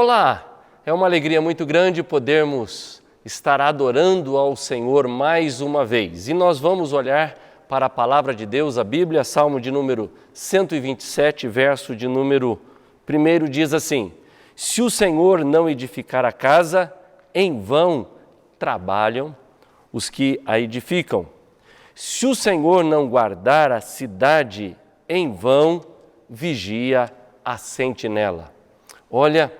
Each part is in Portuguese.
Olá, é uma alegria muito grande podermos estar adorando ao Senhor mais uma vez. E nós vamos olhar para a palavra de Deus, a Bíblia, Salmo de número 127, verso de número 1 diz assim: se o Senhor não edificar a casa, em vão trabalham os que a edificam. Se o Senhor não guardar a cidade, em vão vigia a sentinela. Olha,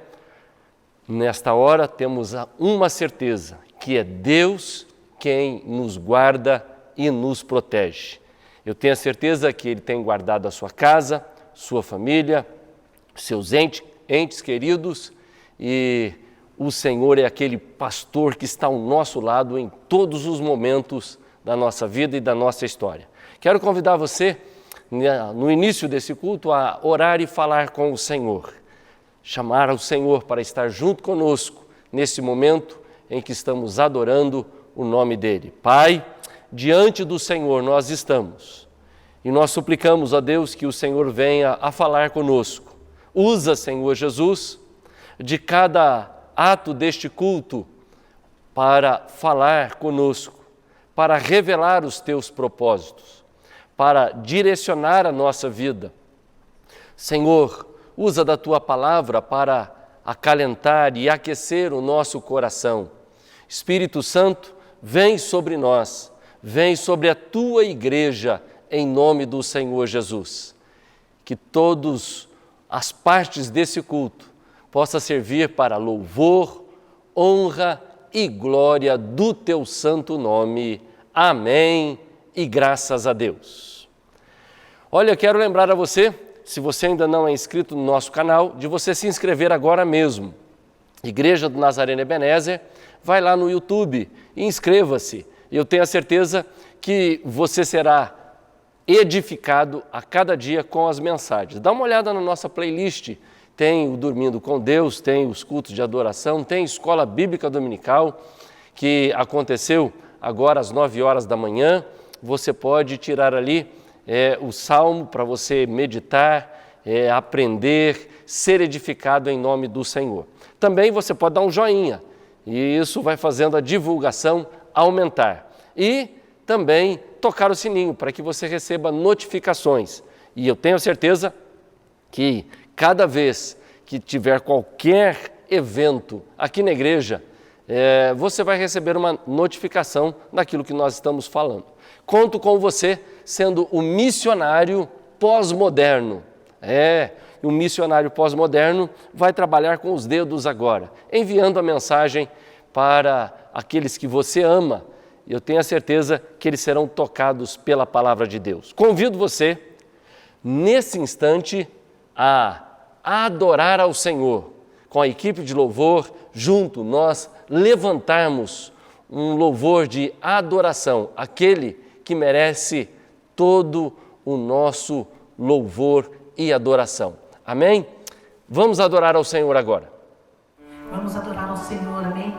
nesta hora temos uma certeza, que é Deus quem nos guarda e nos protege. Eu tenho a certeza que Ele tem guardado a sua casa, sua família, seus entes queridos, e o Senhor é aquele pastor que está ao nosso lado em todos os momentos da nossa vida e da nossa história. Quero convidar você, no início desse culto, a orar e falar com o Senhor. Chamar ao Senhor para estar junto conosco nesse momento em que estamos adorando o nome dEle. Pai, diante do Senhor nós estamos e nós suplicamos a Deus que o Senhor venha a falar conosco. Usa, Senhor Jesus, de cada ato deste culto para falar conosco, para revelar os Teus propósitos, para direcionar a nossa vida. Senhor, usa da Tua palavra para acalentar e aquecer o nosso coração. Espírito Santo, vem sobre nós, vem sobre a Tua igreja, em nome do Senhor Jesus. Que todas as partes desse culto possa servir para louvor, honra e glória do Teu santo nome. Amém e graças a Deus. Olha, quero lembrar a você, se você ainda não é inscrito no nosso canal, de você se inscrever agora mesmo. Igreja do Nazareno Ebenezer, vai lá no YouTube e inscreva-se. Eu tenho a certeza que você será edificado a cada dia com as mensagens. Dá uma olhada na nossa playlist, tem o Dormindo com Deus, tem os cultos de adoração, tem Escola Bíblica Dominical, que aconteceu agora às 9 horas da manhã. Você pode tirar ali o Salmo para você meditar, aprender, ser edificado em nome do Senhor. Também você pode dar um joinha, e isso vai fazendo a divulgação aumentar. E também tocar o sininho para que você receba notificações. E eu tenho certeza que cada vez que tiver qualquer evento aqui na igreja, você vai receber uma notificação daquilo que nós estamos falando. Conto com você sendo o missionário pós-moderno. O missionário pós-moderno vai trabalhar com os dedos agora, enviando a mensagem para aqueles que você ama. Eu tenho a certeza que eles serão tocados pela palavra de Deus. Convido você, nesse instante, a adorar ao Senhor. Com a equipe de louvor, junto, nós levantarmos um louvor de adoração, aquele que merece todo o nosso louvor e adoração. Amém? Vamos adorar ao Senhor agora. Vamos adorar ao Senhor, amém?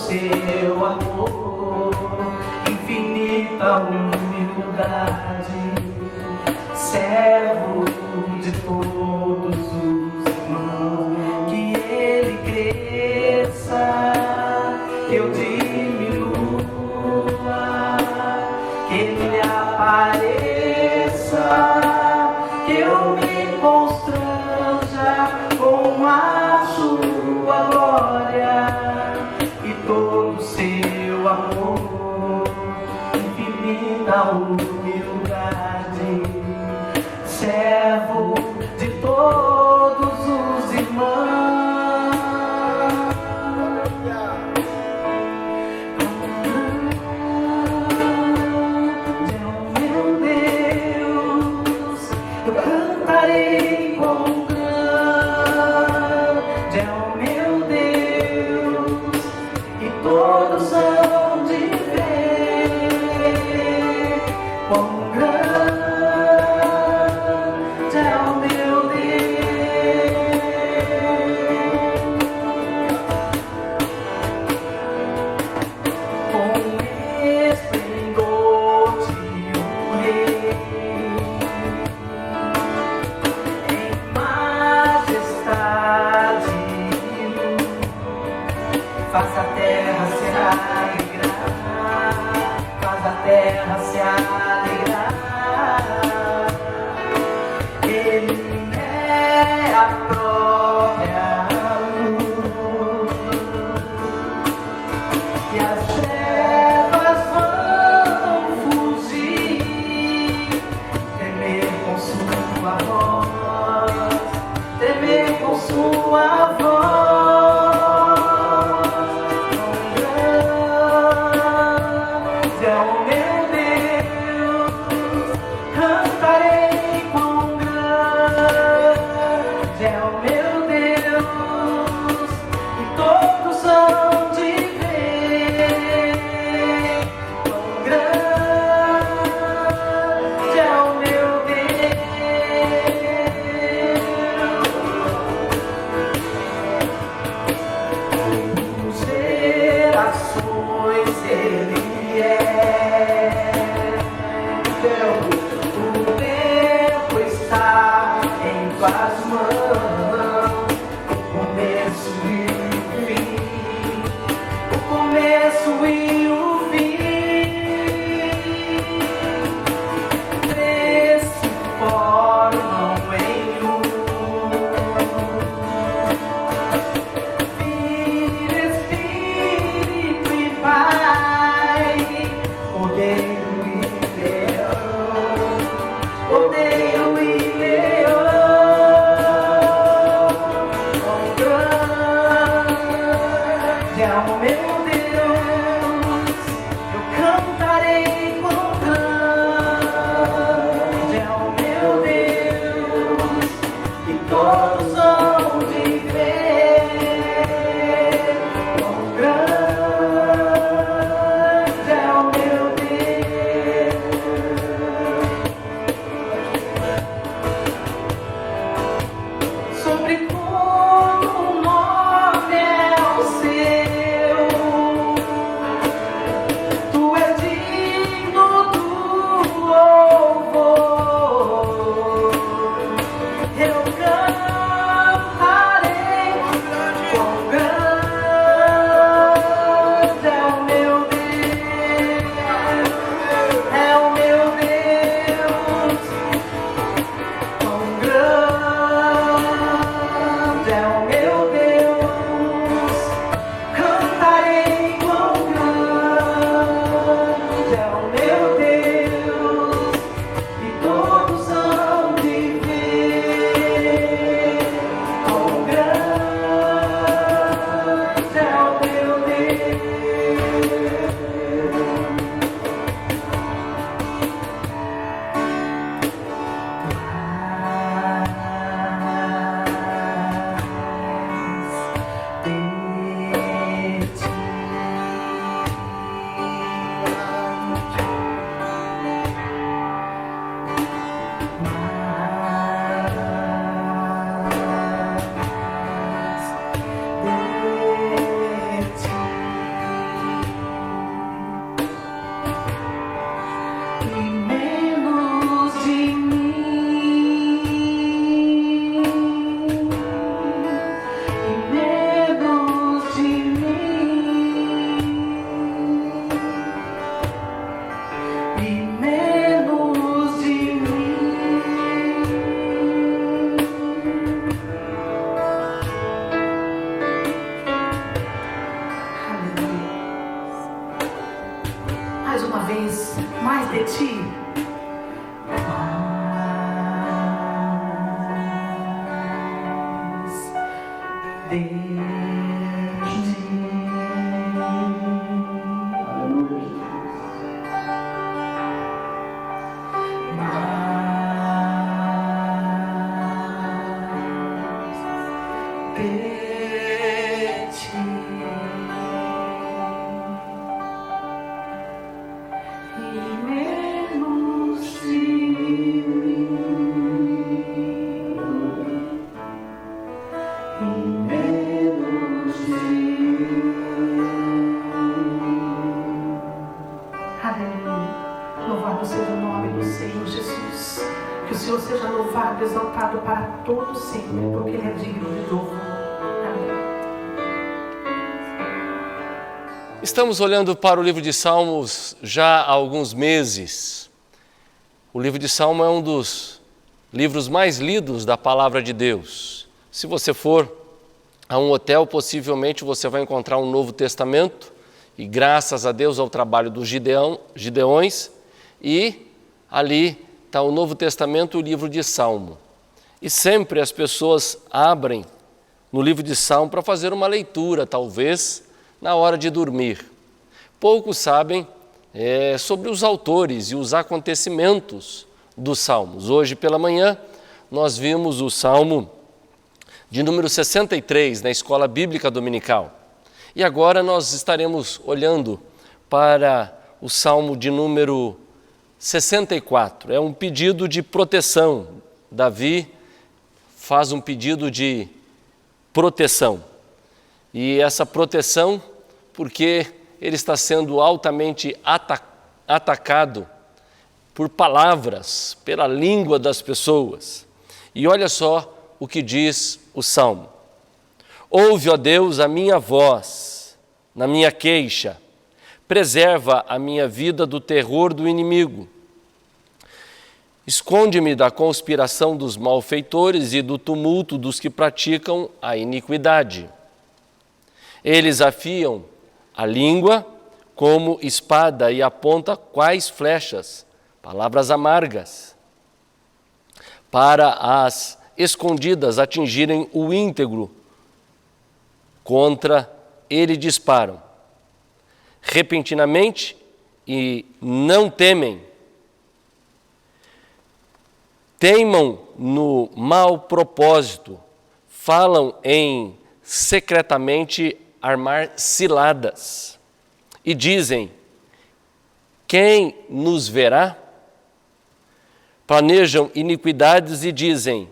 Seu amor infinita. servo de todos os irmãos, que ele cresça, que eu diminua, que ele apareça, que eu me constranja com a sua glória e todo seu amor, infinita humildade, servo de todos os irmãos. Meu Deus, eu cantarei com grande é o meu Deus, e todos hão de ver quão grande é o meu Deus, com esplendor de um rei, em majestade e luz, faz a terra se alegrar, faz a terra se alegrar. Ele é a própria luz, e as trevas vão fugir, tremer com sua voz, tremer com sua voz. Quão grande é o meu Deus, cantarei quão grande é o meu Deus, e todos hão de ver quão grande é o meu Deus. Louvado seja o nome do Senhor Jesus. Que o Senhor seja louvado, exaltado para todo sempre, porque Ele é digno de louvor. Amém. Estamos olhando para o livro de Salmos já há alguns meses. O livro de Salmo é um dos livros mais lidos da Palavra de Deus. Se você for a um hotel, possivelmente você vai encontrar um Novo Testamento, e graças a Deus ao trabalho dos Gideões, e ali está o Novo Testamento e o livro de Salmo. E sempre as pessoas abrem no livro de Salmo para fazer uma leitura, talvez, na hora de dormir. Poucos sabem sobre os autores e os acontecimentos dos Salmos. Hoje pela manhã nós vimos o Salmo de número 63 na Escola Bíblica Dominical. E agora nós estaremos olhando para o Salmo de número 64. É um pedido de proteção. Davi faz um pedido de proteção. E essa proteção, porque ele está sendo altamente atacado por palavras, pela língua das pessoas. E olha só o que diz o Salmo. Ouve, ó Deus, a minha voz na minha queixa. Preserva a minha vida do terror do inimigo. Esconde-me da conspiração dos malfeitores e do tumulto dos que praticam a iniquidade. Eles afiam a língua como espada e apontam quais flechas, palavras amargas, para as escondidas atingirem o íntegro. Contra ele disparam. Repentinamente e não temem. Teimam no mau propósito, falam em secretamente armar ciladas e dizem: quem nos verá? Planejam iniquidades e dizem: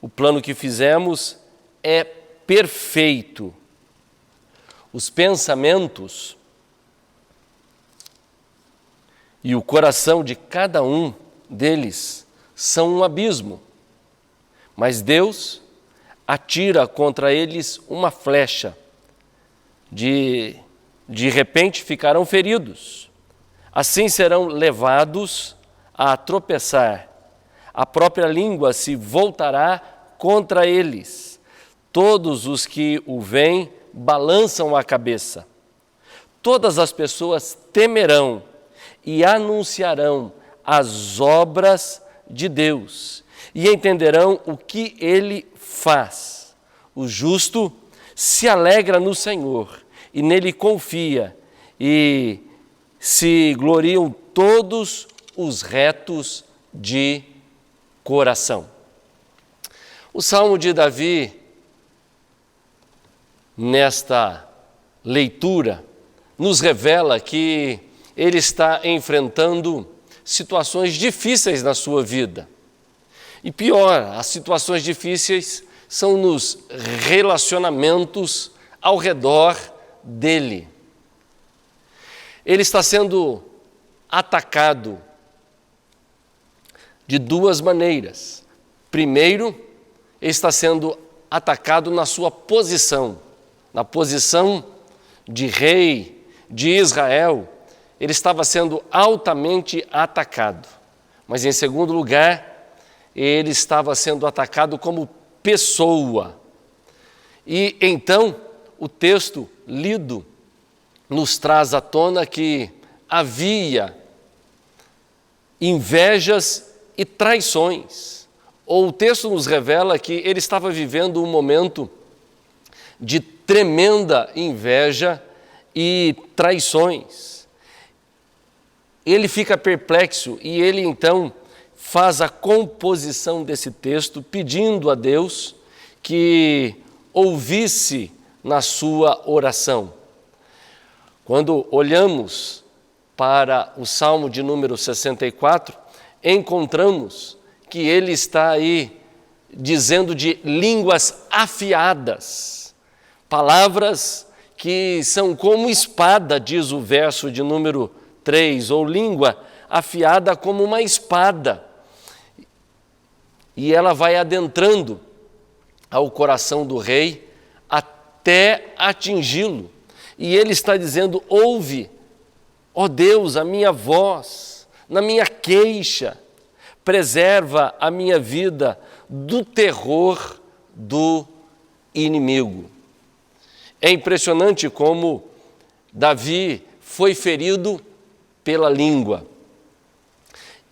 o plano que fizemos é perfeito. Os pensamentos e o coração de cada um deles são um abismo, mas Deus atira contra eles uma flecha. De repente ficarão feridos, assim serão levados a tropeçar. A própria língua se voltará contra eles. Todos os que o veem balançam a cabeça. Todas as pessoas temerão e anunciarão as obras de Deus e entenderão o que Ele faz. O justo se alegra no Senhor e nele confia, e se gloriam todos os retos de coração. O Salmo de Davi, nesta leitura, nos revela que ele está enfrentando situações difíceis na sua vida. E pior, as situações difíceis são nos relacionamentos ao redor dele. Ele está sendo atacado de duas maneiras. Primeiro, ele está sendo atacado na sua posição, na posição de rei de Israel. Ele estava sendo altamente atacado. Mas, em segundo lugar, ele estava sendo atacado como pessoa. E então, o texto lido nos traz à tona que havia invejas e traições. Ou o texto nos revela que ele estava vivendo um momento de tremenda inveja e traições. Ele fica perplexo e ele então faz a composição desse texto pedindo a Deus que ouvisse na sua oração. Quando olhamos para o Salmo de número 64, encontramos que ele está aí dizendo de línguas afiadas, palavras que são como espada, diz o verso de número 3, ou língua afiada como uma espada. E ela vai adentrando ao coração do rei até atingi-lo. E ele está dizendo: ouve, ó Deus, a minha voz, na minha queixa, preserva a minha vida do terror do inimigo. É impressionante como Davi foi ferido pela língua.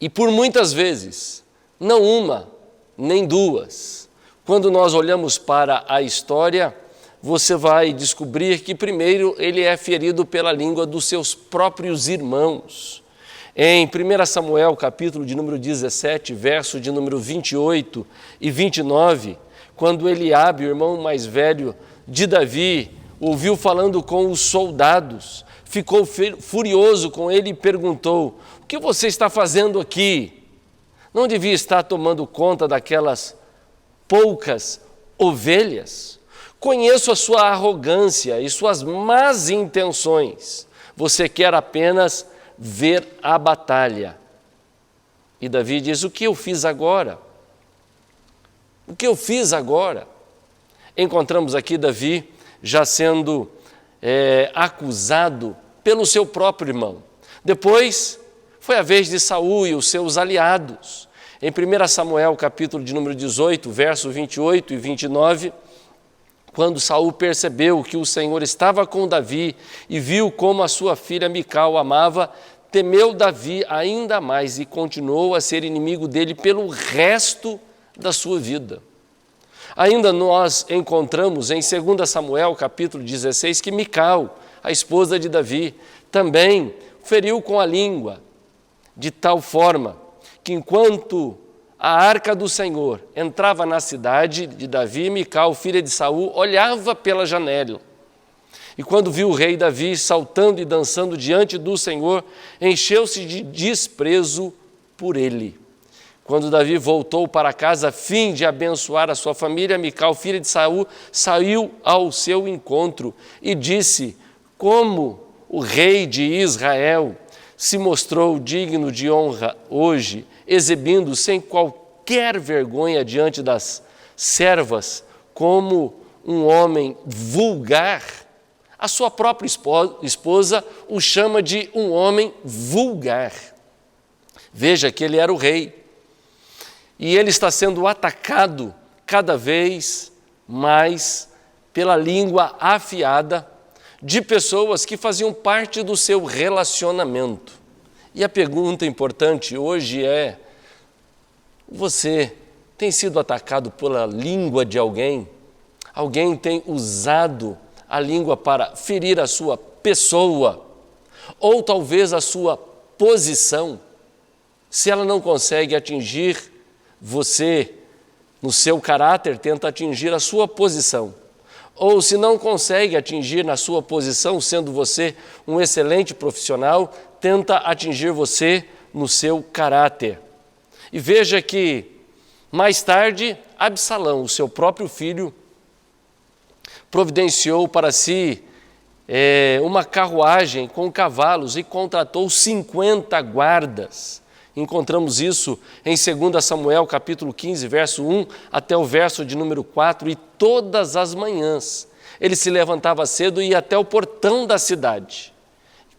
E por muitas vezes, não uma, nem duas, quando nós olhamos para a história, você vai descobrir que primeiro ele é ferido pela língua dos seus próprios irmãos. Em 1 Samuel, capítulo de número 17, verso de número 28 e 29, quando Eliabe, o irmão mais velho de Davi, ouviu falando com os soldados, ficou furioso com ele e perguntou: o que você está fazendo aqui? Não devia estar tomando conta daquelas poucas ovelhas? Conheço a sua arrogância e suas más intenções. Você quer apenas ver a batalha. E Davi diz: o que eu fiz agora? O que eu fiz agora? Encontramos aqui Davi já sendo acusado pelo seu próprio irmão. Depois foi a vez de Saul e os seus aliados. Em 1 Samuel, capítulo de número 18, verso 28 e 29, quando Saul percebeu que o Senhor estava com Davi e viu como a sua filha Mical amava, temeu Davi ainda mais e continuou a ser inimigo dele pelo resto da sua vida. Ainda nós encontramos em 2 Samuel, capítulo 16, que Mical, a esposa de Davi, também feriu com a língua, de tal forma que enquanto a arca do Senhor entrava na cidade de Davi, Mical, filha de Saul, olhava pela janela. E quando viu o rei Davi saltando e dançando diante do Senhor, encheu-se de desprezo por ele. Quando Davi voltou para casa a fim de abençoar a sua família, Mical, filha de Saul, saiu ao seu encontro e disse: como o rei de Israel se mostrou digno de honra hoje, exibindo sem qualquer vergonha diante das servas como um homem vulgar. A sua própria esposa o chama de um homem vulgar. Veja que ele era o rei. E ele está sendo atacado cada vez mais pela língua afiada de pessoas que faziam parte do seu relacionamento. E a pergunta importante hoje é: você tem sido atacado pela língua de alguém? Alguém tem usado a língua para ferir a sua pessoa? Ou talvez a sua posição? Se ela não consegue atingir você no seu caráter, tenta atingir a sua posição. Ou se não consegue atingir na sua posição, sendo você um excelente profissional, tenta atingir você no seu caráter. E veja que, mais tarde, Absalão, o seu próprio filho, providenciou para si uma carruagem com cavalos e contratou 50 guardas. Encontramos isso em 2 Samuel, capítulo 15, verso 1 até o verso de número 4. E todas as manhãs ele se levantava cedo e ia até o portão da cidade.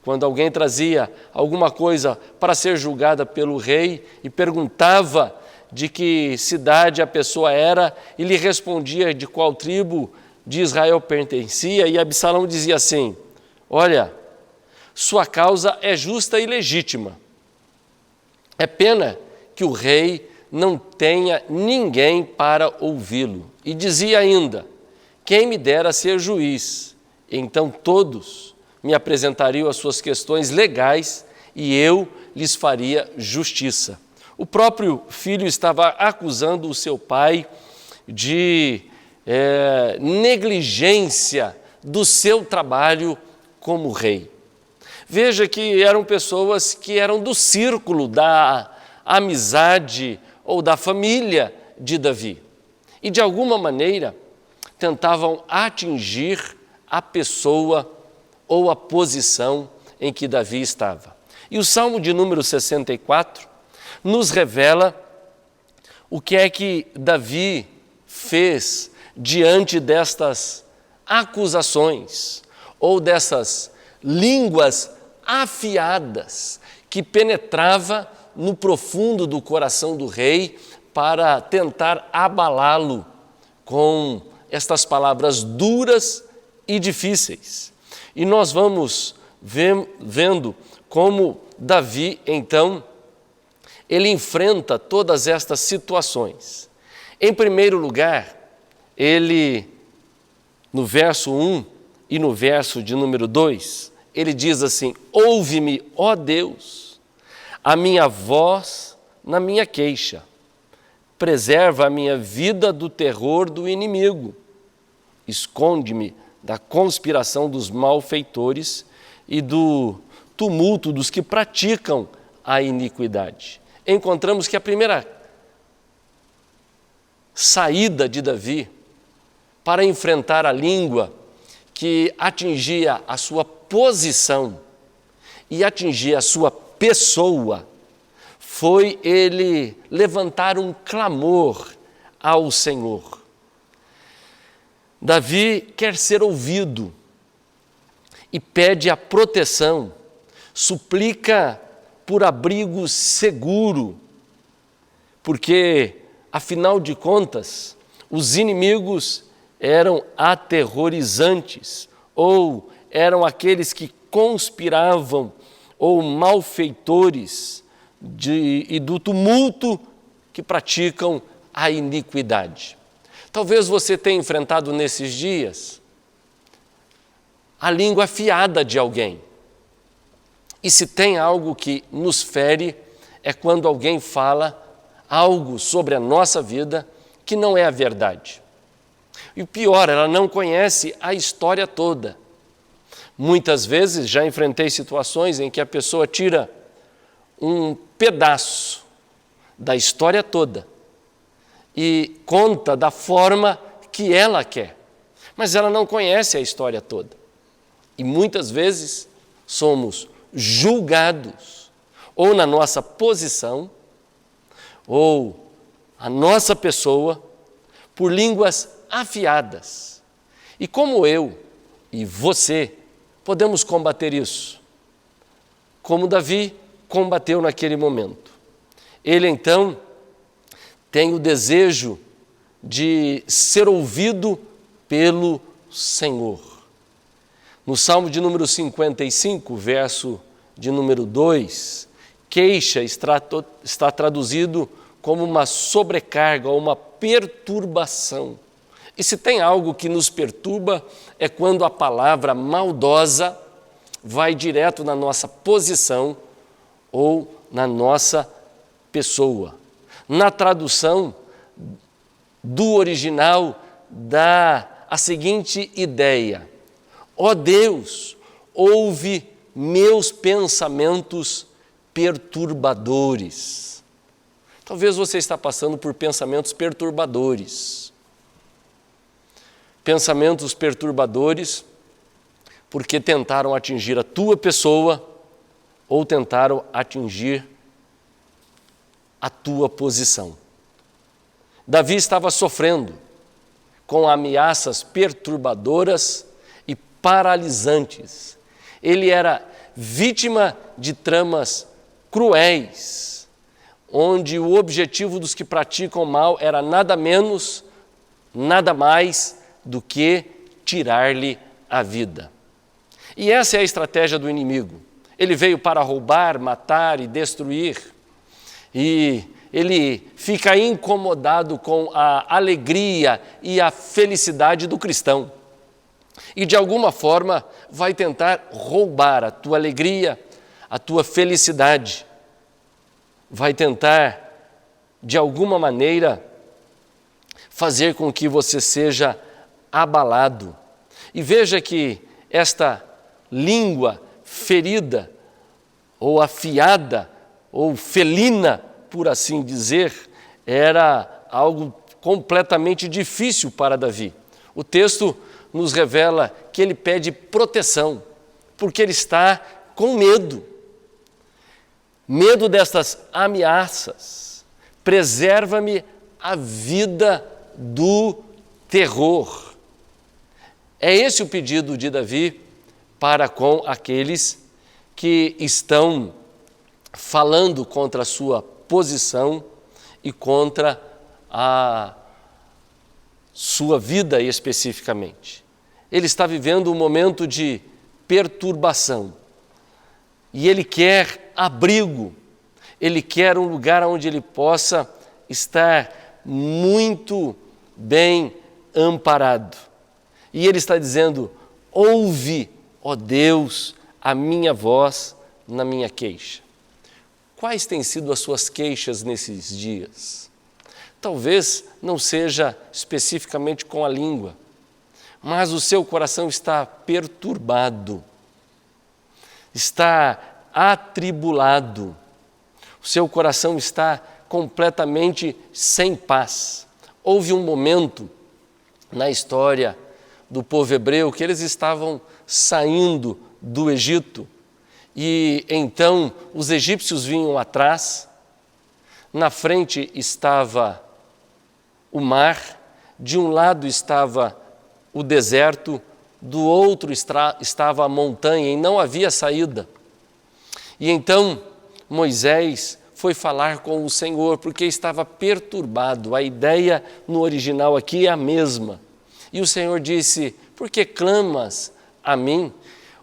Quando alguém trazia alguma coisa para ser julgada pelo rei e perguntava de que cidade a pessoa era, ele respondia de qual tribo de Israel pertencia, e Absalão dizia assim: olha, sua causa é justa e legítima. É pena que o rei não tenha ninguém para ouvi-lo. E dizia ainda: quem me dera ser juiz, então todos me apresentariam as suas questões legais e eu lhes faria justiça. O próprio filho estava acusando o seu pai de negligência do seu trabalho como rei. Veja que eram pessoas que eram do círculo da amizade ou da família de Davi. E de alguma maneira tentavam atingir a pessoa ou a posição em que Davi estava. E o Salmo de número 64 nos revela o que é que Davi fez diante destas acusações ou dessas línguas afiadas que penetrava no profundo do coração do rei para tentar abalá-lo com estas palavras duras e difíceis. E nós vamos vendo como Davi, então, ele enfrenta todas estas situações. Em primeiro lugar, ele, no verso 1 e no verso de número 2, ele diz assim: ouve-me, ó Deus, a minha voz na minha queixa. Preserva a minha vida do terror do inimigo. Esconde-me da conspiração dos malfeitores e do tumulto dos que praticam a iniquidade. Encontramos que a primeira saída de Davi para enfrentar a língua que atingia a sua posição e atingia a sua pessoa foi ele levantar um clamor ao Senhor. Davi quer ser ouvido e pede a proteção, suplica por abrigo seguro, porque, afinal de contas, os inimigos eram aterrorizantes, ou eram aqueles que conspiravam, ou malfeitores e do tumulto que praticam a iniquidade. Talvez você tenha enfrentado nesses dias a língua afiada de alguém. E se tem algo que nos fere, é quando alguém fala algo sobre a nossa vida que não é a verdade. E o pior, ela não conhece a história toda. Muitas vezes já enfrentei situações em que a pessoa tira um pedaço da história toda e conta da forma que ela quer, mas ela não conhece a história toda. E muitas vezes somos julgados ou na nossa posição ou a nossa pessoa por línguas afiadas. E como eu e você podemos combater isso? Como Davi combateu naquele momento. Ele então tem o desejo de ser ouvido pelo Senhor. No Salmo de número 55, verso de número 2, queixa está traduzido como uma sobrecarga ou uma perturbação. E se tem algo que nos perturba, é quando a palavra maldosa vai direto na nossa posição ou na nossa pessoa. Na tradução do original dá a seguinte ideia: ó Deus, ouve meus pensamentos perturbadores. Talvez você está passando por pensamentos perturbadores. Pensamentos perturbadores porque tentaram atingir a tua pessoa ou tentaram atingir a tua posição. Davi estava sofrendo com ameaças perturbadoras e paralisantes. Ele era vítima de tramas cruéis, onde o objetivo dos que praticam mal era nada menos, nada mais do que tirar-lhe a vida. E essa é a estratégia do inimigo. Ele veio para roubar, matar e destruir. E ele fica incomodado com a alegria e a felicidade do cristão. E de alguma forma vai tentar roubar a tua alegria, a tua felicidade. Vai tentar, de alguma maneira, fazer com que você seja abalado. E veja que esta língua ferida, ou afiada, ou felina, por assim dizer, era algo completamente difícil para Davi. O texto nos revela que ele pede proteção, porque ele está com medo. Medo destas ameaças. Preserva-me a vida do terror. É esse o pedido de Davi para com aqueles que estão falando contra a sua posição e contra a sua vida especificamente. Ele está vivendo um momento de perturbação e ele quer abrigo, ele quer um lugar onde ele possa estar muito bem amparado. E ele está dizendo: ouve, ó Deus, a minha voz na minha queixa. Quais têm sido as suas queixas nesses dias? Talvez não seja especificamente com a língua, mas o seu coração está perturbado, está atribulado, o seu coração está completamente sem paz. Houve um momento na história do povo hebreu que eles estavam saindo do Egito e então os egípcios vinham atrás, na frente estava o mar, de um lado estava o deserto, do outro estava a montanha e não havia saída. E então Moisés foi falar com o Senhor porque estava perturbado. A ideia no original aqui é a mesma. E o Senhor disse: por que clamas a mim?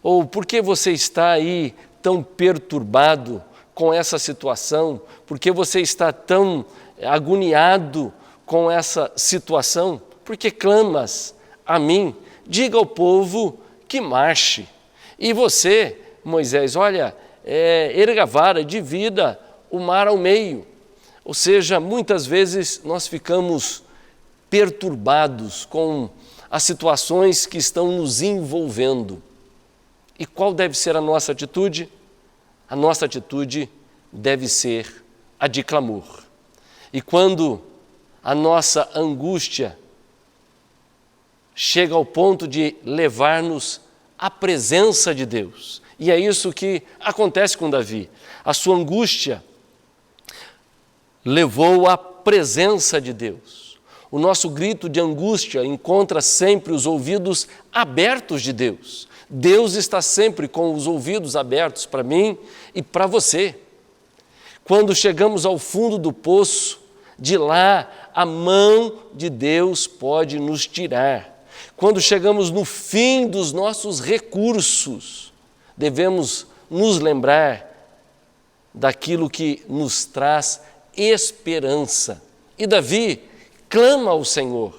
Ou por que você está aí tão perturbado com essa situação? Por que você está tão agoniado com essa situação? Por que clamas a mim? Diga ao povo que marche. E você, Moisés, olha, erga a vara, divida o mar ao meio. Ou seja, muitas vezes nós ficamos perturbados com as situações que estão nos envolvendo. E qual deve ser a nossa atitude? A nossa atitude deve ser a de clamor. E quando a nossa angústia chega ao ponto de levar-nos à presença de Deus, e é isso que acontece com Davi. A sua angústia levou à presença de Deus. O nosso grito de angústia encontra sempre os ouvidos abertos de Deus. Deus está sempre com os ouvidos abertos para mim e para você. Quando chegamos ao fundo do poço, de lá a mão de Deus pode nos tirar. Quando chegamos no fim dos nossos recursos, devemos nos lembrar daquilo que nos traz esperança. E Davi clama ao Senhor,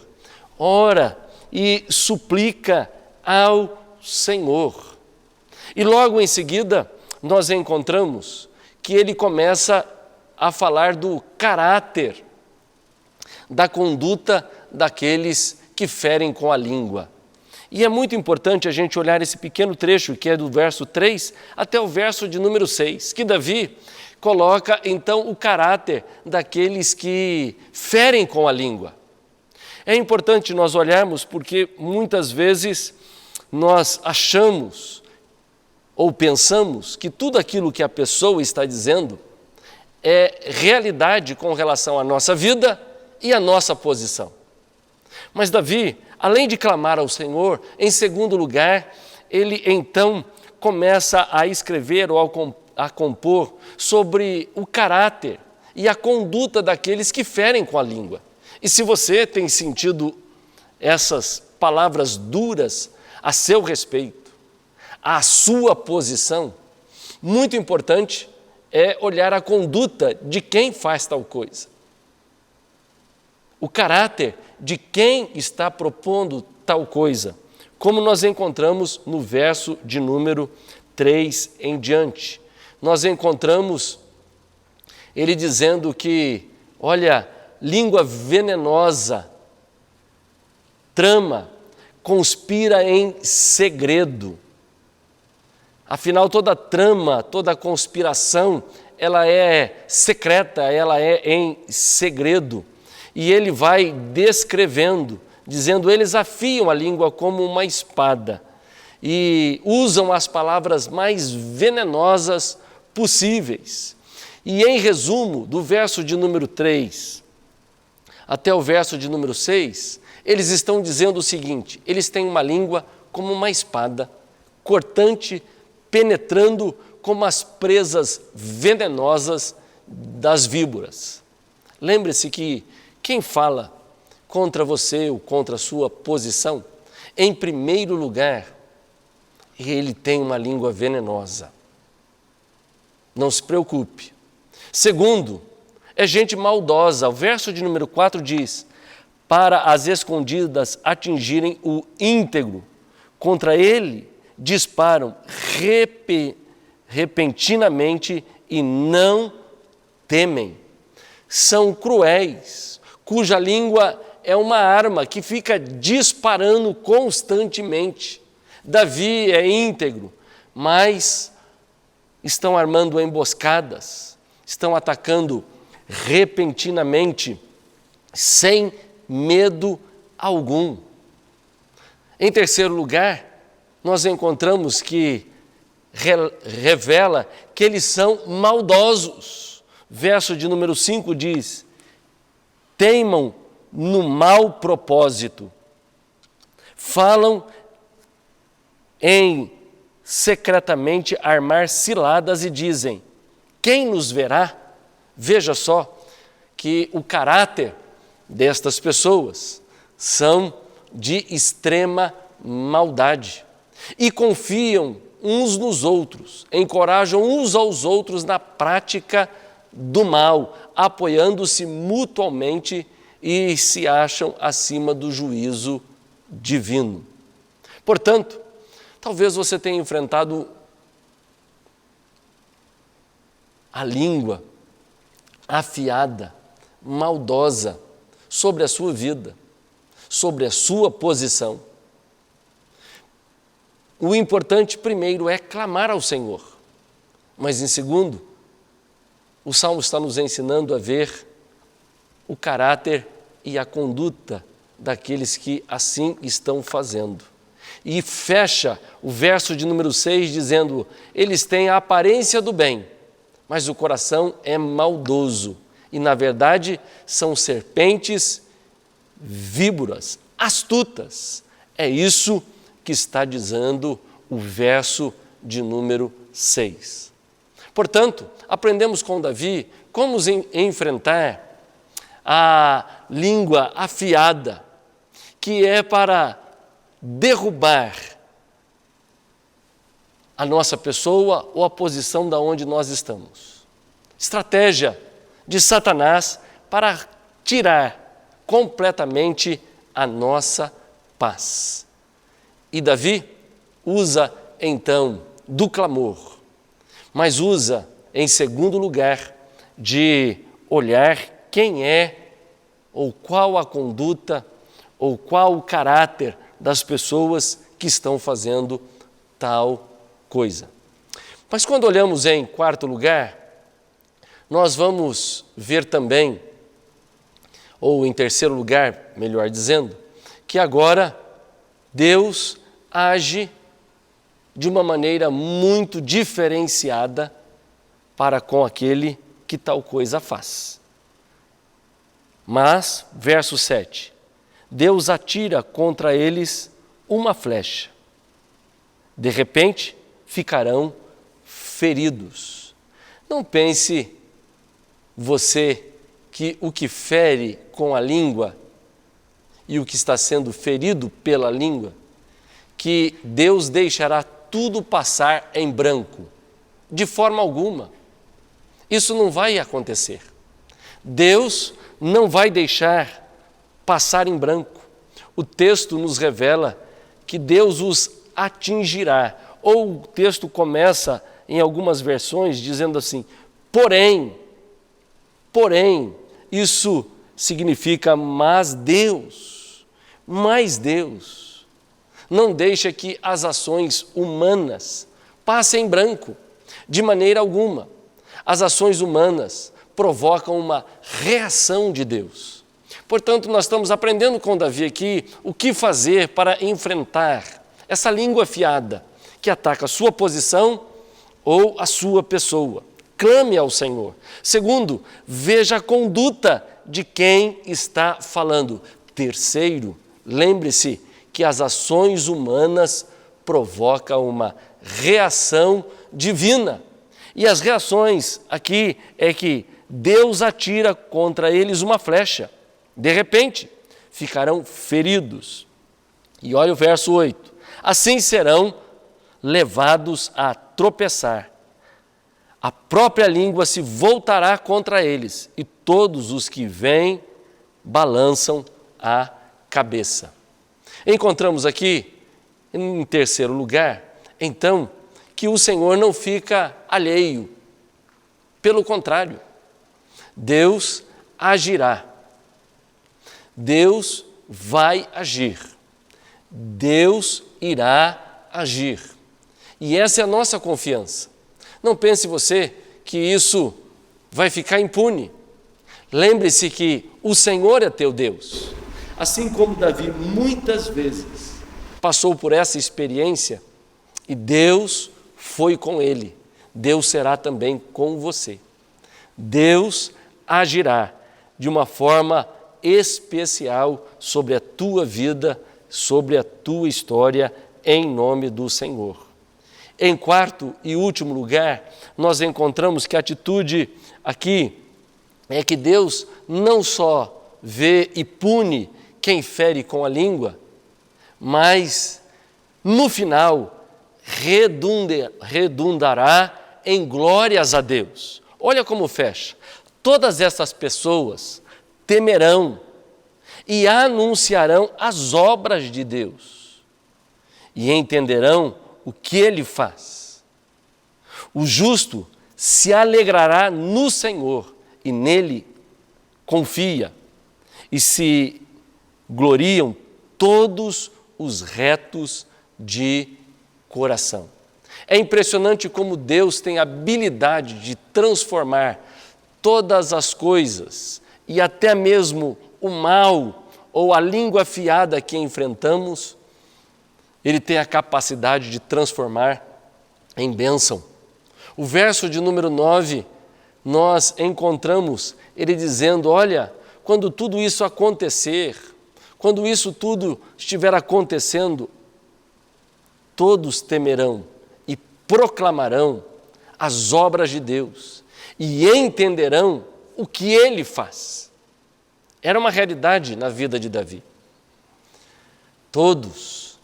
ora e suplica ao Senhor. E logo em seguida nós encontramos que ele começa a falar do caráter, da conduta daqueles que ferem com a língua. E é muito importante a gente olhar esse pequeno trecho que é do verso 3 até o verso de número 6, que Davi coloca então o caráter daqueles que ferem com a língua. É importante nós olharmos porque muitas vezes nós achamos ou pensamos que tudo aquilo que a pessoa está dizendo é realidade com relação à nossa vida e à nossa posição. Mas Davi, além de clamar ao Senhor, em segundo lugar, ele então começa a escrever ou a compor sobre o caráter e a conduta daqueles que ferem com a língua. E se você tem sentido essas palavras duras a seu respeito, a sua posição, muito importante é olhar a conduta de quem faz tal coisa. O caráter de quem está propondo tal coisa, como nós encontramos no verso de número 3 em diante. Nós encontramos ele dizendo que, olha, língua venenosa, trama, conspira em segredo. Afinal, toda trama, toda conspiração, ela é secreta, ela é em segredo. E ele vai descrevendo, dizendo, eles afiam a língua como uma espada e usam as palavras mais venenosas possíveis. E em resumo, do verso de número 3 até o verso de número 6, eles estão dizendo o seguinte: eles têm uma língua como uma espada, cortante, penetrando como as presas venenosas das víboras. Lembre-se que quem fala contra você ou contra a sua posição, em primeiro lugar, ele tem uma língua venenosa. Não se preocupe. Segundo, é gente maldosa. O verso de número 4 diz: para as escondidas atingirem o íntegro, contra ele disparam repentinamente e não temem. São cruéis, cuja língua é uma arma que fica disparando constantemente. Davi é íntegro, mas estão armando emboscadas, estão atacando repentinamente, sem medo algum. Em terceiro lugar, nós encontramos que revela que eles são maldosos. Verso de número 5 diz: teimam no mau propósito, falam em secretamente armar ciladas e dizem: quem nos verá? Veja só que o caráter destas pessoas são de extrema maldade e confiam uns nos outros, encorajam uns aos outros na prática do mal, apoiando-se mutuamente e se acham acima do juízo divino. Portanto, talvez você tenha enfrentado a língua afiada, maldosa, sobre a sua vida, sobre a sua posição. O importante, primeiro, é clamar ao Senhor. Mas, em segundo, o Salmo está nos ensinando a ver o caráter e a conduta daqueles que assim estão fazendo. E fecha o verso de número 6 dizendo: eles têm a aparência do bem, mas o coração é maldoso. E, na verdade, são serpentes, víboras, astutas. É isso que está dizendo o verso de número 6. Portanto, aprendemos com Davi como enfrentar a língua afiada, que é para derrubar a nossa pessoa ou a posição da onde nós estamos. Estratégia de Satanás para tirar completamente a nossa paz. E Davi usa então do clamor, mas usa em segundo lugar de olhar quem é ou qual a conduta ou qual o caráter das pessoas que estão fazendo tal coisa. Mas quando olhamos em quarto lugar, nós vamos ver também, ou em terceiro lugar, melhor dizendo, que agora Deus age de uma maneira muito diferenciada para com aquele que tal coisa faz. Mas, verso 7, Deus atira contra eles uma flecha. De repente, ficarão feridos. Não pense você que o que fere com a língua e o que está sendo ferido pela língua, que Deus deixará tudo passar em branco. De forma alguma. Isso não vai acontecer. Deus não vai deixar passar em branco. O texto nos revela que Deus os atingirá. Ou o texto começa, em algumas versões, dizendo assim, porém, isso significa mas Deus não deixa que as ações humanas passem em branco, de maneira alguma. As ações humanas provocam uma reação de Deus. Portanto, nós estamos aprendendo com Davi aqui o que fazer para enfrentar essa língua afiada que ataca a sua posição ou a sua pessoa. Clame ao Senhor. Segundo, veja a conduta de quem está falando. Terceiro, lembre-se que as ações humanas provocam uma reação divina. E as reações aqui é que Deus atira contra eles uma flecha. De repente, ficarão feridos. E olha o verso 8. Assim serão levados a tropeçar. A própria língua se voltará contra eles, e todos os que vêm balançam a cabeça. Encontramos aqui, em terceiro lugar, então, que o Senhor não fica alheio. Pelo contrário, Deus agirá. Deus vai agir. Deus irá agir. E essa é a nossa confiança. Não pense você que isso vai ficar impune. Lembre-se que o Senhor é teu Deus. Assim como Davi muitas vezes passou por essa experiência e Deus foi com ele, Deus será também com você. Deus agirá de uma forma especial sobre a tua vida, sobre a tua história, em nome do Senhor. Em quarto e último lugar, nós encontramos que a atitude aqui é que Deus não só vê e pune quem fere com a língua, mas no final redundará em glórias a Deus. Olha como fecha. Todas essas pessoas temerão e anunciarão as obras de Deus e entenderão o que Ele faz. O justo se alegrará no Senhor e nele confia, e se gloriam todos os retos de coração. É impressionante como Deus tem a habilidade de transformar todas as coisas e até mesmo o mal ou a língua afiada que enfrentamos. Ele tem a capacidade de transformar em bênção. O verso de número 9, nós encontramos ele dizendo, olha, quando tudo isso acontecer, quando isso tudo estiver acontecendo, todos temerão e proclamarão as obras de Deus e entenderão o que Ele faz. Era uma realidade na vida de Davi. Todos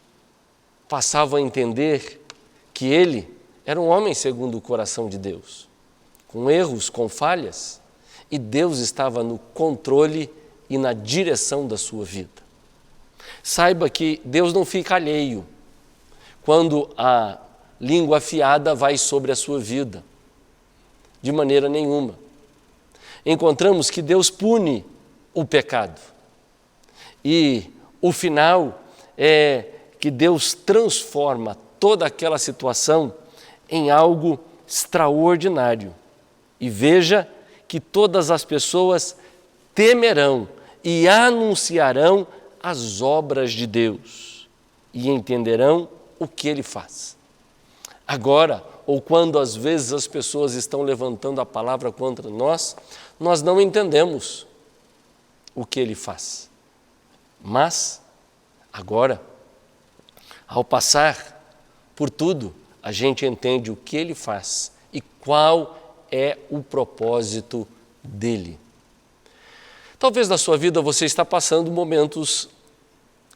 passavam a entender que ele era um homem segundo o coração de Deus, com erros, com falhas, e Deus estava no controle e na direção da sua vida. Saiba que Deus não fica alheio quando a língua afiada vai sobre a sua vida, de maneira nenhuma. Encontramos que Deus pune o pecado e o final é que Deus transforma toda aquela situação em algo extraordinário. E veja que todas as pessoas temerão e anunciarão as obras de Deus e entenderão o que Ele faz. Agora, ou quando às vezes as pessoas estão levantando a palavra contra nós, nós não entendemos o que Ele faz. Mas, agora, ao passar por tudo, a gente entende o que Ele faz e qual é o propósito dEle. Talvez na sua vida você está passando momentos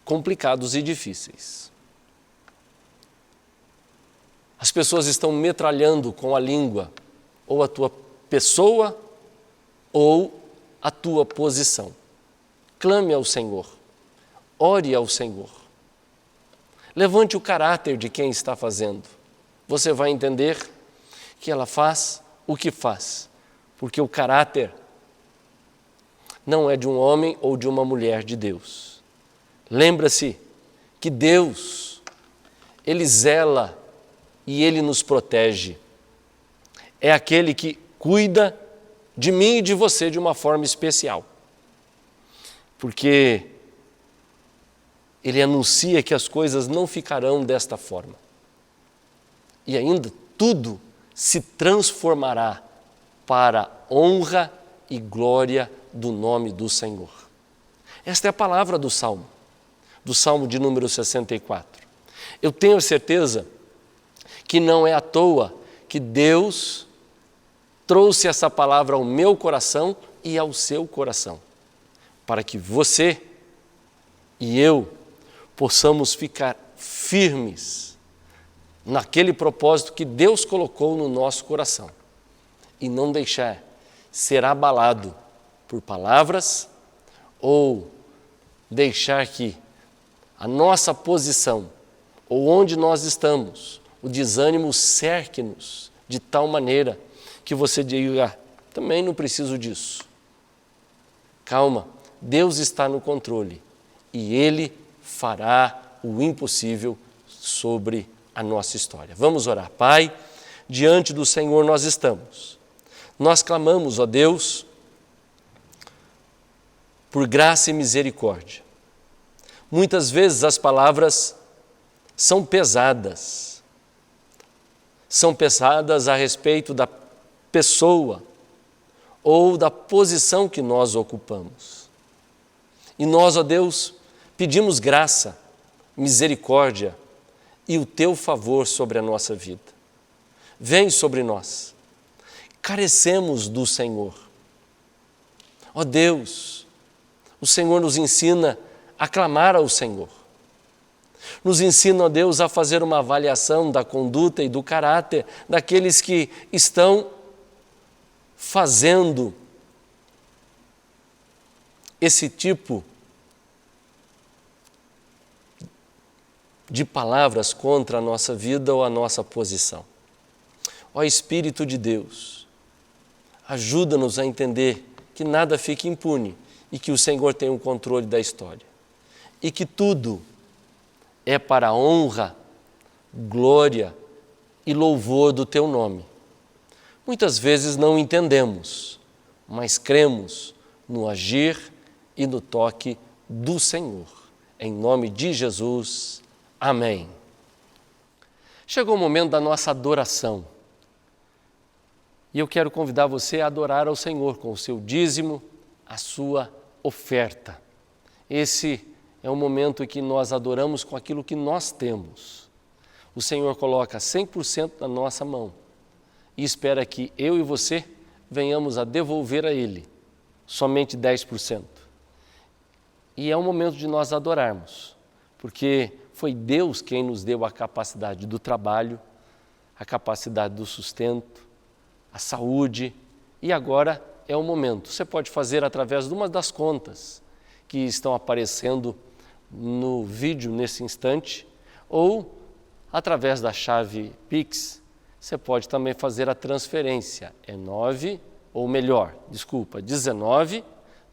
complicados e difíceis. As pessoas estão metralhando com a língua ou a tua pessoa ou a tua posição. Clame ao Senhor, ore ao Senhor. Levante o caráter de quem está fazendo. Você vai entender que ela faz o que faz, porque o caráter não é de um homem ou de uma mulher de Deus. Lembra-se que Deus, Ele zela e Ele nos protege. É aquele que cuida de mim e de você de uma forma especial. Porque Ele anuncia que as coisas não ficarão desta forma. E ainda tudo se transformará para a honra e glória do nome do Senhor. Esta é a palavra do Salmo de número 64. Eu tenho certeza que não é à toa que Deus trouxe essa palavra ao meu coração e ao seu coração, para que você e eu possamos ficar firmes naquele propósito que Deus colocou no nosso coração e não deixar ser abalado por palavras ou deixar que a nossa posição ou onde nós estamos, o desânimo cerque-nos de tal maneira que você diga, também não preciso disso. Calma, Deus está no controle e Ele fará o impossível sobre a nossa história. Vamos orar. Pai, diante do Senhor nós estamos. Nós clamamos, ó Deus, por graça e misericórdia. Muitas vezes as palavras são pesadas a respeito da pessoa ou da posição que nós ocupamos. E nós, ó Deus, pedimos graça, misericórdia e o Teu favor sobre a nossa vida. Vem sobre nós. Carecemos do Senhor. Ó Deus, o Senhor nos ensina a clamar ao Senhor. Nos ensina, ó Deus, a fazer uma avaliação da conduta e do caráter daqueles que estão fazendo esse tipo de palavras contra a nossa vida ou a nossa posição. Ó Espírito de Deus, ajuda-nos a entender que nada fique impune e que o Senhor tem o controle da história e que tudo é para a honra, glória e louvor do Teu nome. Muitas vezes não entendemos, mas cremos no agir e no toque do Senhor. Em nome de Jesus, amém. Chegou o momento da nossa adoração. E eu quero convidar você a adorar ao Senhor com o seu dízimo, a sua oferta. Esse é o momento em que nós adoramos com aquilo que nós temos. O Senhor coloca 100% na nossa mão e espera que eu e você venhamos a devolver a Ele somente 10%. E é o momento de nós adorarmos, porque foi Deus quem nos deu a capacidade do trabalho, a capacidade do sustento, a saúde, e agora é o momento. Você pode fazer através de uma das contas que estão aparecendo no vídeo nesse instante, ou através da chave Pix, você pode também fazer a transferência. É 19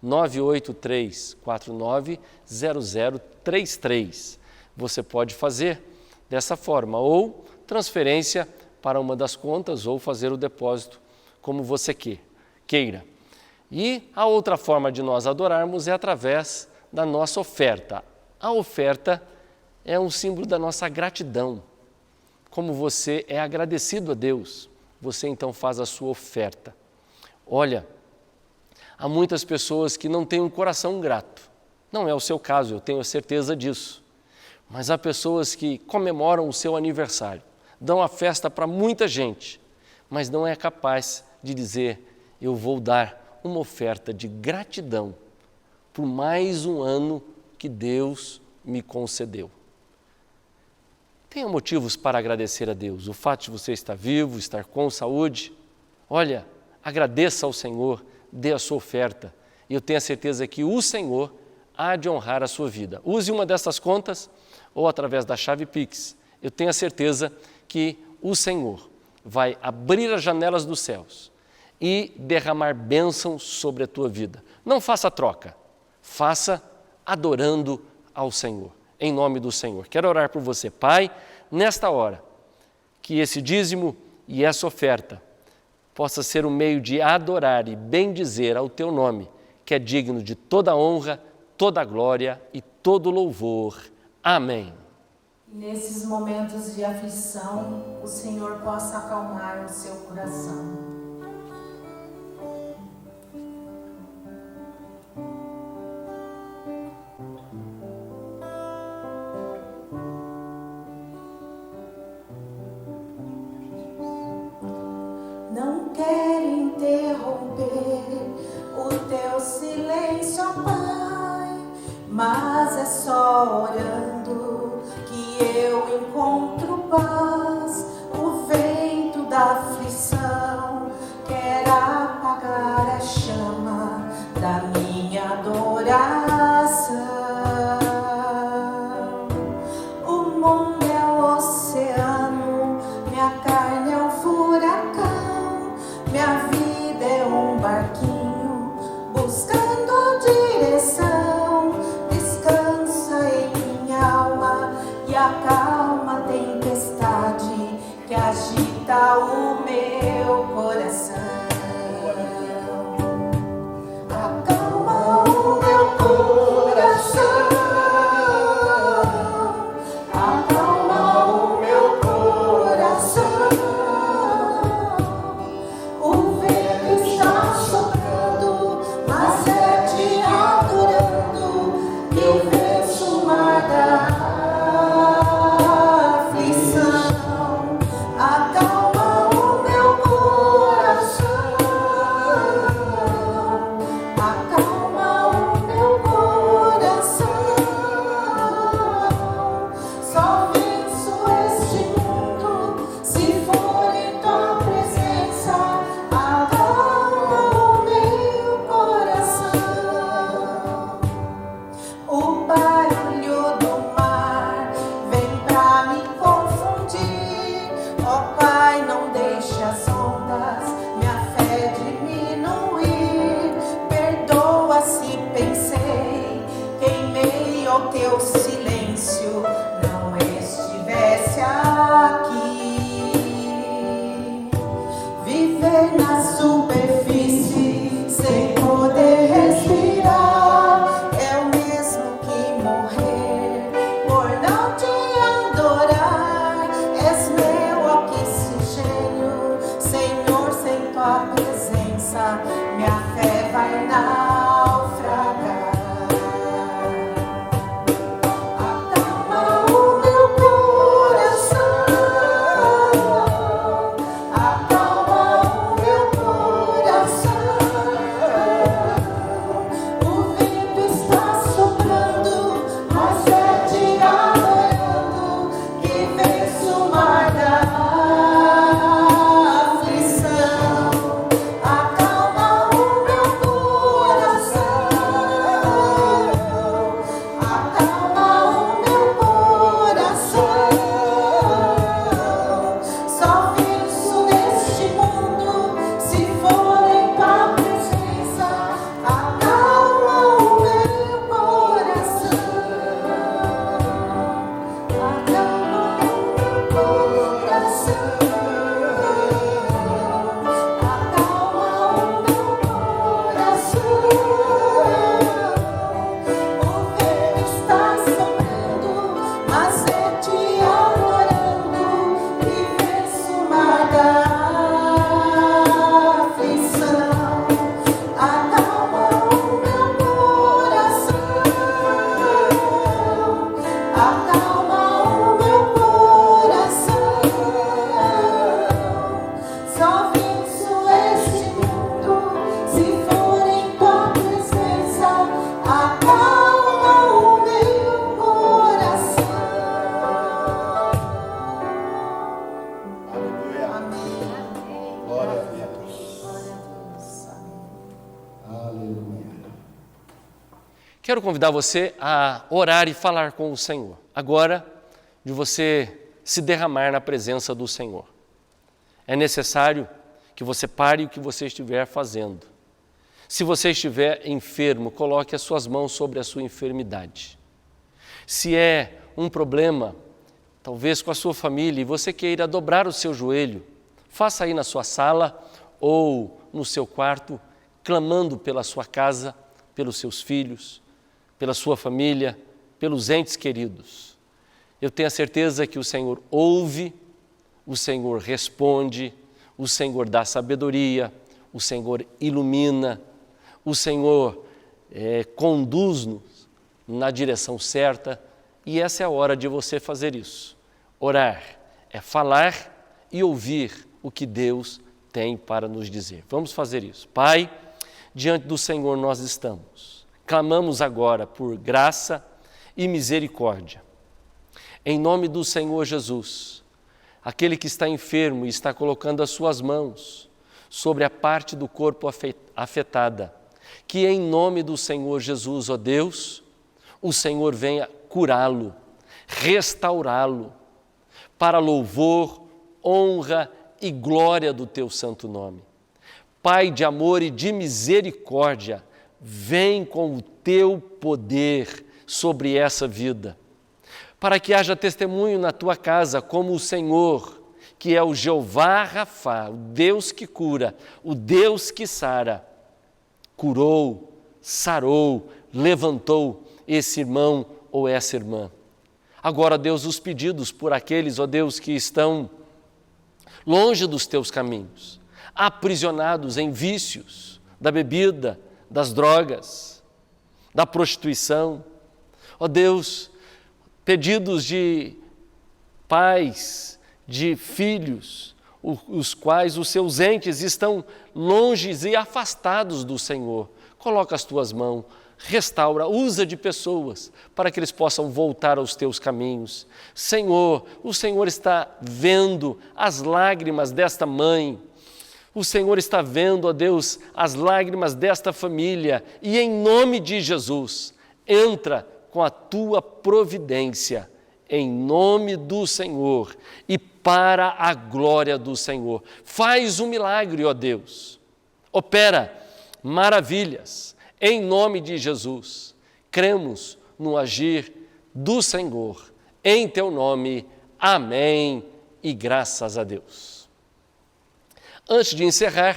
98349 0033. Você pode fazer dessa forma, ou transferência para uma das contas, ou fazer o depósito como você queira. E a outra forma de nós adorarmos é através da nossa oferta. A oferta é um símbolo da nossa gratidão. Como você é agradecido a Deus, você então faz a sua oferta. Olha, há muitas pessoas que não têm um coração grato. Não é o seu caso, eu tenho certeza disso. Mas há pessoas que comemoram o seu aniversário, dão a festa para muita gente, mas não é capaz de dizer, eu vou dar uma oferta de gratidão por mais um ano que Deus me concedeu. Tenha motivos para agradecer a Deus. O fato de você estar vivo, estar com saúde. Olha, agradeça ao Senhor, dê a sua oferta. E eu tenho a certeza que o Senhor há de honrar a sua vida. Use uma dessas contas ou através da chave Pix. Eu tenho a certeza que o Senhor vai abrir as janelas dos céus e derramar bênçãos sobre a tua vida. Não faça troca, faça adorando ao Senhor, em nome do Senhor. Quero orar por você, Pai, nesta hora, que esse dízimo e essa oferta possa ser um meio de adorar e bendizer ao teu nome, que é digno de toda honra, toda glória e todo louvor. Amém. Nesses momentos de aflição, o Senhor possa acalmar o seu coração. Não quero interromper o teu silêncio, ó Pai, mas é só orando que eu encontro paz. O vento da aflição quer apagar a chama da minha adoração. O mundo é o oceano, minha carne é um furacão, minha vida é um barquinho buscando direção. Descansa em minha alma e acalma a tempestade que agita o meu coração. Acalma o meu coração. Acalma o meu coração. O vento está soprando, mas é te adorando que venço o mar da aflição. Acalma o meu coração. Acalma o meu coração. Só venço este mundo se for em tua presença. Acalma o meu coração. O barulho do mar vem pra me confundir. Ó Pai, não deixe as ondas minha fé diminuir. Perdoa se pensei que em meio ao teu silêncio não estivesse aqui. Viver na superfície sem poder respirar é o mesmo que morrer por não te adorar. És meu oxigênio, Senhor, sem tua presença minha fé vai naufragar. Acalma o meu coração. Acalma o meu coração. O vento está soprando, mas é te adorando que venço o mar da aflição. Acalma o meu coração. Acalma o meu coração. Só venço neste mundo se for em tua presença. Acalma o meu coração. Acalma o meu coração. Acalma o meu coração. O vento está Quero convidar você a orar e falar com o Senhor. Agora, de você se derramar na presença do Senhor. É necessário que você pare o que você estiver fazendo. Se você estiver enfermo, coloque as suas mãos sobre a sua enfermidade. Se é um problema, talvez com a sua família, e você queira dobrar o seu joelho, faça aí na sua sala ou no seu quarto, clamando pela sua casa, pelos seus filhos, pela sua família, pelos entes queridos. Eu tenho a certeza que o Senhor ouve, o Senhor responde, o Senhor dá sabedoria, o Senhor ilumina, o Senhor conduz-nos na direção certa, e essa é a hora de você fazer isso. Orar é falar e ouvir o que Deus tem para nos dizer. Vamos fazer isso. Pai, diante do Senhor nós estamos. Clamamos agora por graça e misericórdia. Em nome do Senhor Jesus, aquele que está enfermo e está colocando as suas mãos sobre a parte do corpo afetada, que em nome do Senhor Jesus, ó Deus, o Senhor venha curá-lo, restaurá-lo, para louvor, honra e glória do teu santo nome. Pai de amor e de misericórdia, vem com o teu poder sobre essa vida, para que haja testemunho na tua casa como o Senhor, que é o Jeová Rafá, o Deus que cura, o Deus que sara, curou, sarou, levantou esse irmão ou essa irmã. Agora, Deus, os pedidos por aqueles, ó Deus, que estão longe dos teus caminhos, aprisionados em vícios da bebida, das drogas, da prostituição. Ó Deus, pedidos de pais, de filhos, os quais os seus entes estão longes e afastados do Senhor. Coloca as tuas mãos, restaura, usa de pessoas para que eles possam voltar aos teus caminhos. Senhor, o Senhor está vendo as lágrimas desta mãe, o Senhor está vendo, ó Deus, as lágrimas desta família, e em nome de Jesus, entra com a tua providência, em nome do Senhor e para a glória do Senhor. Faz um milagre, ó Deus, opera maravilhas, em nome de Jesus. Cremos no agir do Senhor, em teu nome, amém e graças a Deus. Antes de encerrar,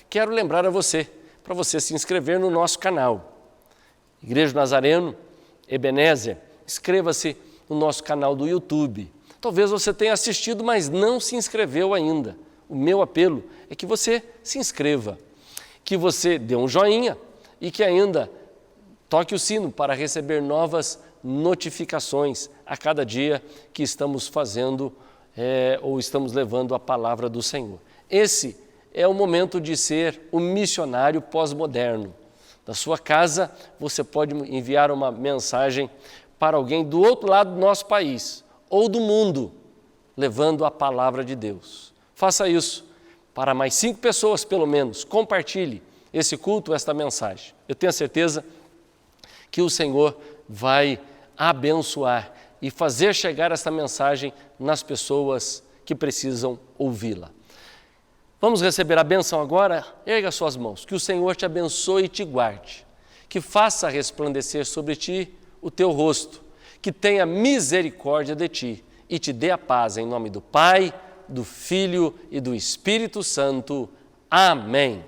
quero lembrar a você, para você se inscrever no nosso canal. Igreja Nazareno, Ebenezer, inscreva-se no nosso canal do YouTube. Talvez você tenha assistido, mas não se inscreveu ainda. O meu apelo é que você se inscreva, que você dê um joinha e que ainda toque o sino para receber novas notificações a cada dia que estamos fazendo ou estamos levando a palavra do Senhor. Esse é o momento de ser um missionário pós-moderno. Da sua casa, você pode enviar uma mensagem para alguém do outro lado do nosso país ou do mundo, levando a palavra de Deus. Faça isso para mais 5 pessoas, pelo menos. Compartilhe esse culto, esta mensagem. Eu tenho a certeza que o Senhor vai abençoar e fazer chegar esta mensagem nas pessoas que precisam ouvi-la. Vamos receber a bênção agora? Erga suas mãos, que o Senhor te abençoe e te guarde, que faça resplandecer sobre ti o teu rosto, que tenha misericórdia de ti e te dê a paz em nome do Pai, do Filho e do Espírito Santo. Amém.